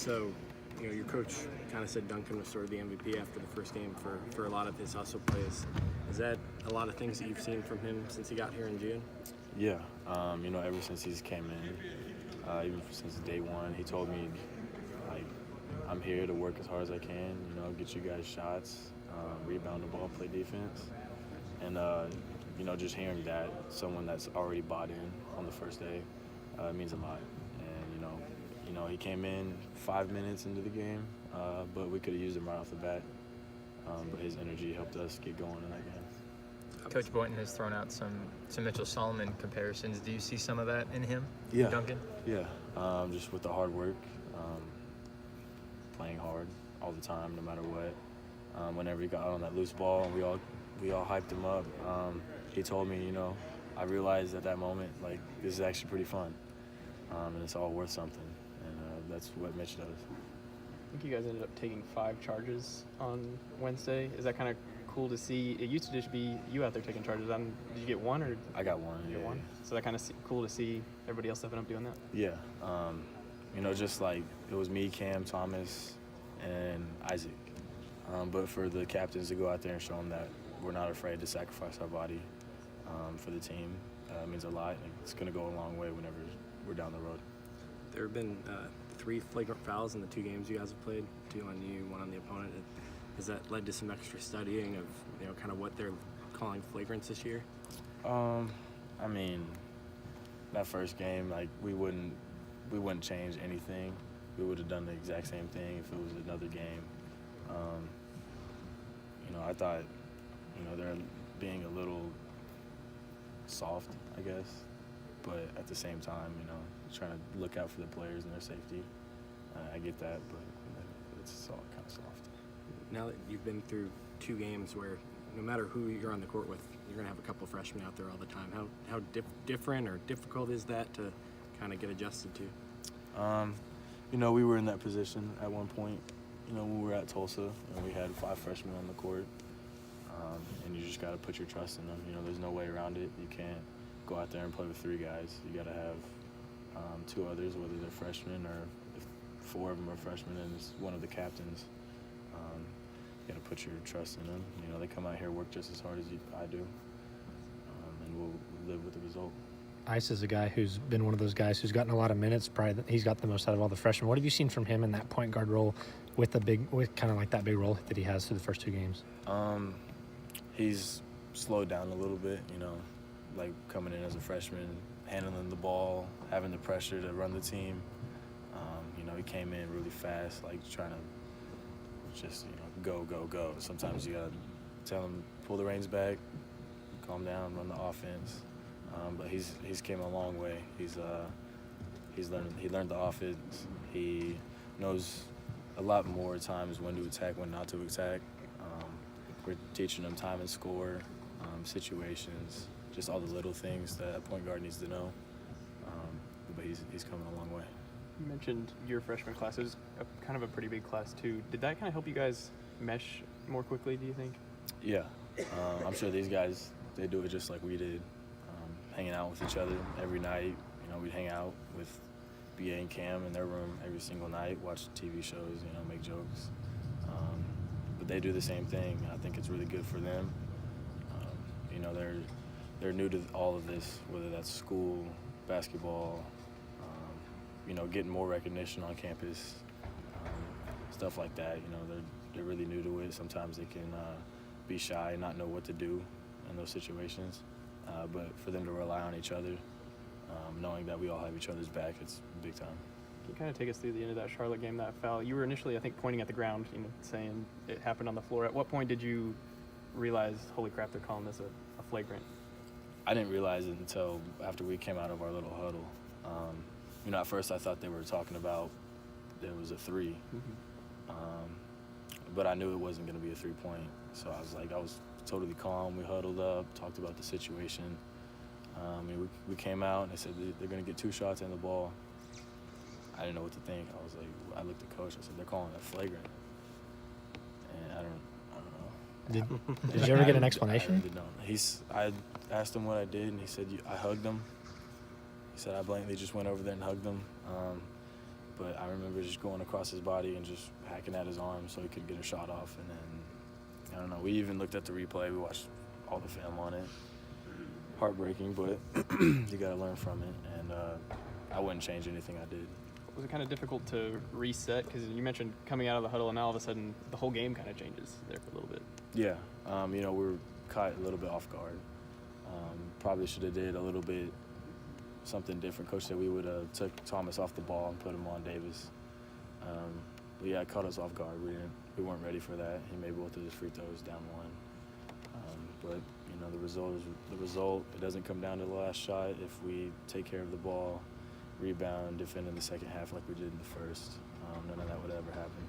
So, your coach kind of said Duncan was sort of the MVP after the first game for a lot of his hustle plays. Is that a lot of things that you've seen from him since he got here in June? Yeah, ever since he's came in, even since day one, he told me, like, I'm here to work as hard as I can, get you guys shots, rebound the ball, play defense. And, just hearing that, someone that's already bought in on the first day, means a lot. And, he came in 5 minutes into the game, but we could have used him right off the bat. But his energy helped us get going in that game. Coach Boynton has thrown out some Mitchell Solomon comparisons. Do you see some of that in him, Yeah. Duncan? Yeah, just with the hard work, playing hard all the time, no matter what. Whenever he got on that loose ball, we all hyped him up. He told me, I realized at that moment, like, this is actually pretty fun, and it's all worth something, and that's what Mitch does. I think you guys ended up taking 5 charges on Wednesday. Is that kind of cool to see? It used to just be you out there taking charges. Did you get one, or I got one. You got one? So that kind of cool to see everybody else stepping up doing that. Yeah, just like it was me, Cam, Thomas, and Isaac. But for the captains to go out there and show them that we're not afraid to sacrifice our body for the team means a lot. And it's going to go a long way whenever we're down the road. There have been 3 flagrant fouls in the 2 games you guys have played, 2 on you, 1 on the opponent. Has that led to some extra studying of kind of what they're calling flagrants this year? That first game, like, we wouldn't change anything. We would have done the exact same thing if it was another game. I thought, they're being a little soft, I guess, but at the same time, trying to look out for the players and their safety. I get that, but it's all kind of soft. Now that you've been through 2 games where no matter who you're on the court with, you're going to have a couple freshmen out there all the time. How different or difficult is that to kind of get adjusted to? We were in that position at one point. When we were at Tulsa, and we had 5 freshmen on the court, and you just got to put your trust in them. There's no way around it. You can't go out there and play with 3 guys. You got to have 2 others, whether they're freshmen or if 4 of them are freshmen and it's one of the captains. You got to put your trust in them. They come out here, work just as hard as I do, and we'll live with the result. Ice is a guy who's been one of those guys who's gotten a lot of minutes. Probably he's got the most out of all the freshmen. What have you seen from him in that point guard role with kind of like that big role that he has through the first 2 games? He's slowed down a little bit, like coming in as a freshman, handling the ball, having the pressure to run the team. He came in really fast, like trying to just, go, go, go. Sometimes you got to tell him, pull the reins back, calm down, run the offense. But he's came a long way. He learned the offense. He knows a lot more times when to attack, when not to attack. We're teaching him time and score, situations, just all the little things that a point guard needs to know. But he's coming a long way. You mentioned your freshman class. It was kind of a pretty big class too. Did that kind of help you guys mesh more quickly, do you think? Yeah, I'm sure these guys, they do it just like we did. Hanging out with each other every night. We'd hang out with BA and Cam in their room every single night, watch TV shows, make jokes. But they do the same thing. I think it's really good for them. They're new to all of this, whether that's school, basketball, getting more recognition on campus, stuff like that. They're really new to it. Sometimes they can be shy and not know what to do in those situations. But for them to rely on each other, knowing that we all have each other's back, it's big time. Can you kind of take us through the end of that Charlotte game, that foul? You were initially, I think, pointing at the ground, saying it happened on the floor. At what point did you realize, holy crap, they're calling this a flagrant? I didn't realize it until after we came out of our little huddle. At first I thought they were talking about there was a 3. Mm-hmm. But I knew it wasn't going to be a 3-point. So I was totally calm. We huddled up, talked about the situation. We came out and they said they're going to get 2 shots in the ball. I didn't know what to think. I looked at Coach. I said, they're calling that flagrant. And I don't know. Did you ever get an explanation? I really don't. I asked him what I did, and he said I hugged him. He said I blatantly just went over there and hugged him. but I remember just going across his body and just hacking at his arm so he could get a shot off. And then, I don't know, we even looked at the replay. We watched all the film on it. Heartbreaking, but you got to learn from it. And I wouldn't change anything I did. Was it kind of difficult to reset? Because you mentioned coming out of the huddle, and now all of a sudden the whole game kind of changes there for a little bit. Yeah, we were caught a little bit off guard. Probably should have did a little bit something different. Coach said we would have took Thomas off the ball and put him on Davis. But yeah, it caught us off guard. We weren't ready for that. He made both of his free throws down one. But the result is the result. It doesn't come down to the last shot. If we take care of the ball, rebound, defend in the second half like we did in the first, none of that would ever happen.